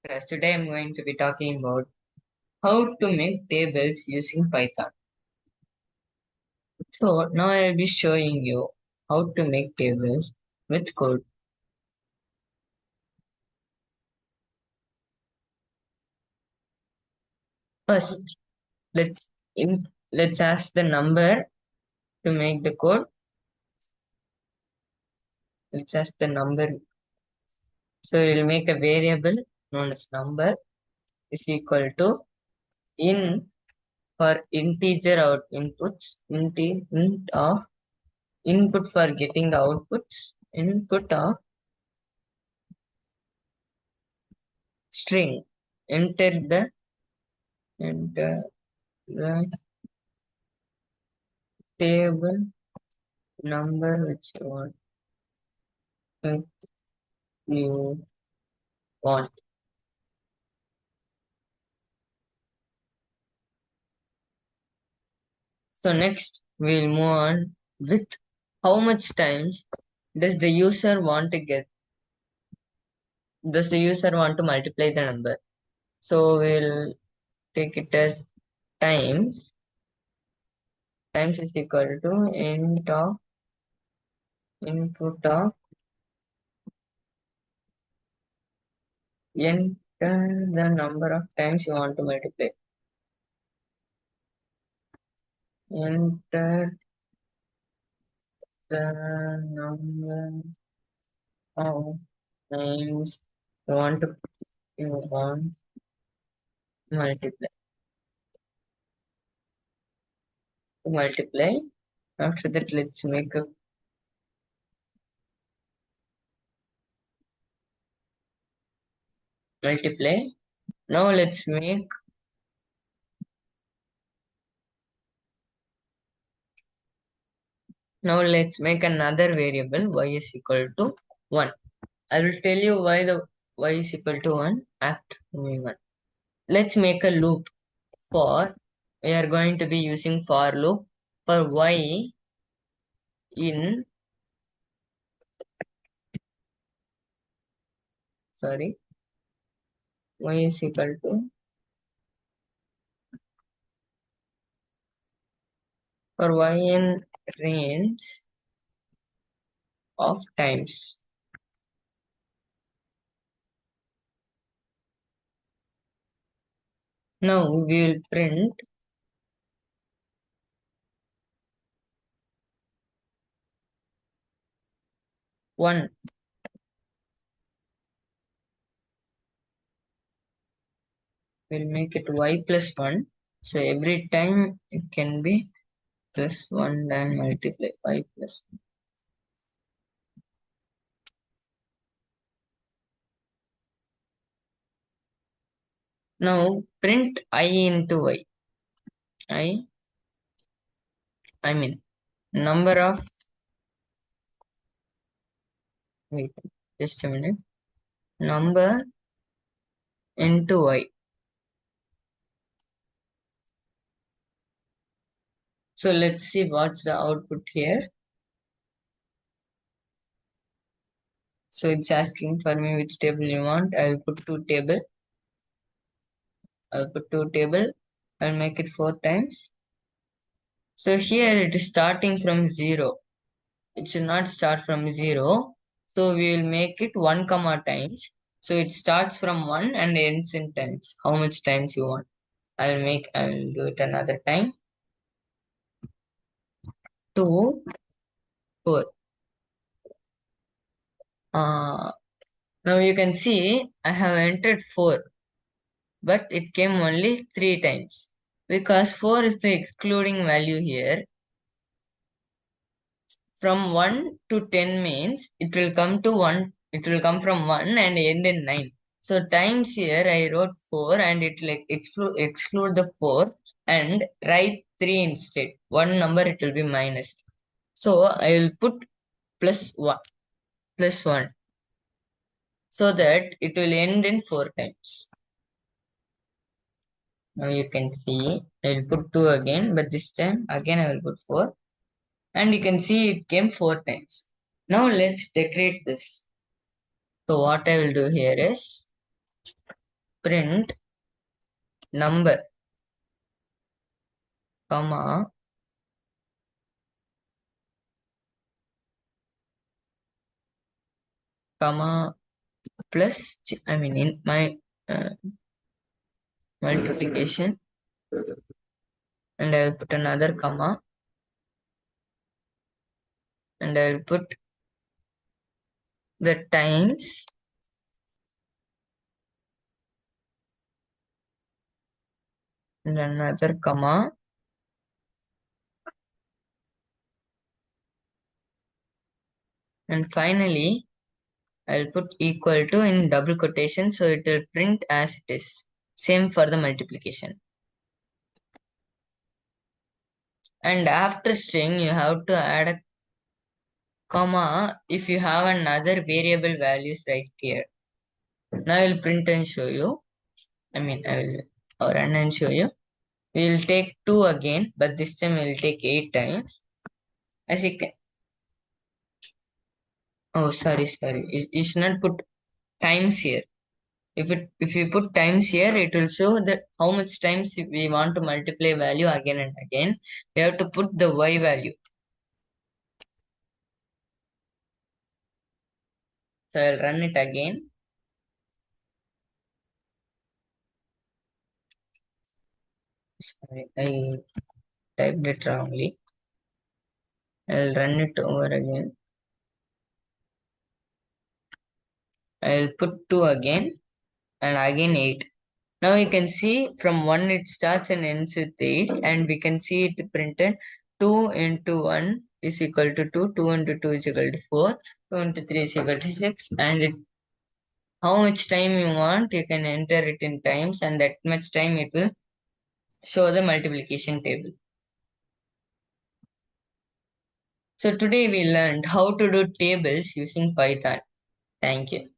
Afraz. Today I'm going to be talking about how to make tables using Python. So now I'll be showing you how to make tables with code. First, let's ask the number to make the code. Let's ask the number. So we'll make a variable known as number is equal to in for integer out inputs, int of input for getting the outputs, input of string. Enter the table number which which you want. So next we'll move on with how much times does the user want to get does the user want to multiply the number. So we'll take it as times is equal to int of input of enter the number of times you want to multiply. Enter the number of times you want multiply multiply. After that, let's make a multiply. Now let's make another variable y is equal to 1. I will tell you why the y is equal to 1 after moving on. Let's make a loop for we are going to be using for loop for y in sorry y is equal to for y in range of times. Now we will print 1. We'll make it y plus 1. So every time it can be plus 1 then multiply y plus 1. Now print I into y. I mean number of wait just a minute number into y. So let's see what's the output here. So it's asking for me which table you want. I'll put two table. I'll make it 4 times. So here it is starting from 0. It should not start from 0. So we will make it 1 comma times. So it starts from 1 and ends in times. How much times you want? I'll do it another time. 2, 4. Now you can see I have entered 4, but it came only 3 times because 4 is the excluding value here. From 1 to 10 means it will come from 1 and end in 9. So times here I wrote 4 and it will exclude the 4 and write 3 instead. One number it will be minus. So I will put plus 1 so that it will end in 4 times. Now you can see I will put 2 again, but this time again I will put 4 and you can see it came 4 times. Now let's decorate this. So what I will do here is print number, comma, comma, plus, I mean, in my uh, multiplication, and I'll put another comma, and I'll put the times, and another comma, and finally, I'll put equal to in double quotation, so it will print as it is. Same for the multiplication. And after string, you have to add a comma if you have another variable values right here. Now I will print and show you. I mean, I will run and show you. We will take 2 again, but this time we will take 8 times. As you can, oh, sorry. You should not put times here. If you put times here, it will show that how much times we want to multiply value again and again. We have to put the y value. So I'll run it again. Sorry, I typed it wrongly. I'll run it over again. I'll put 2 again and again 8. Now you can see from 1 it starts and ends with 8, and we can see it printed 2 into 1 is equal to 2, 2 into 2 is equal to 4, 2 into 3 is equal to 6, and how much time you want, you can enter it in times, and that much time it will show the multiplication table. So today we learned how to do tables using Python. Thank you.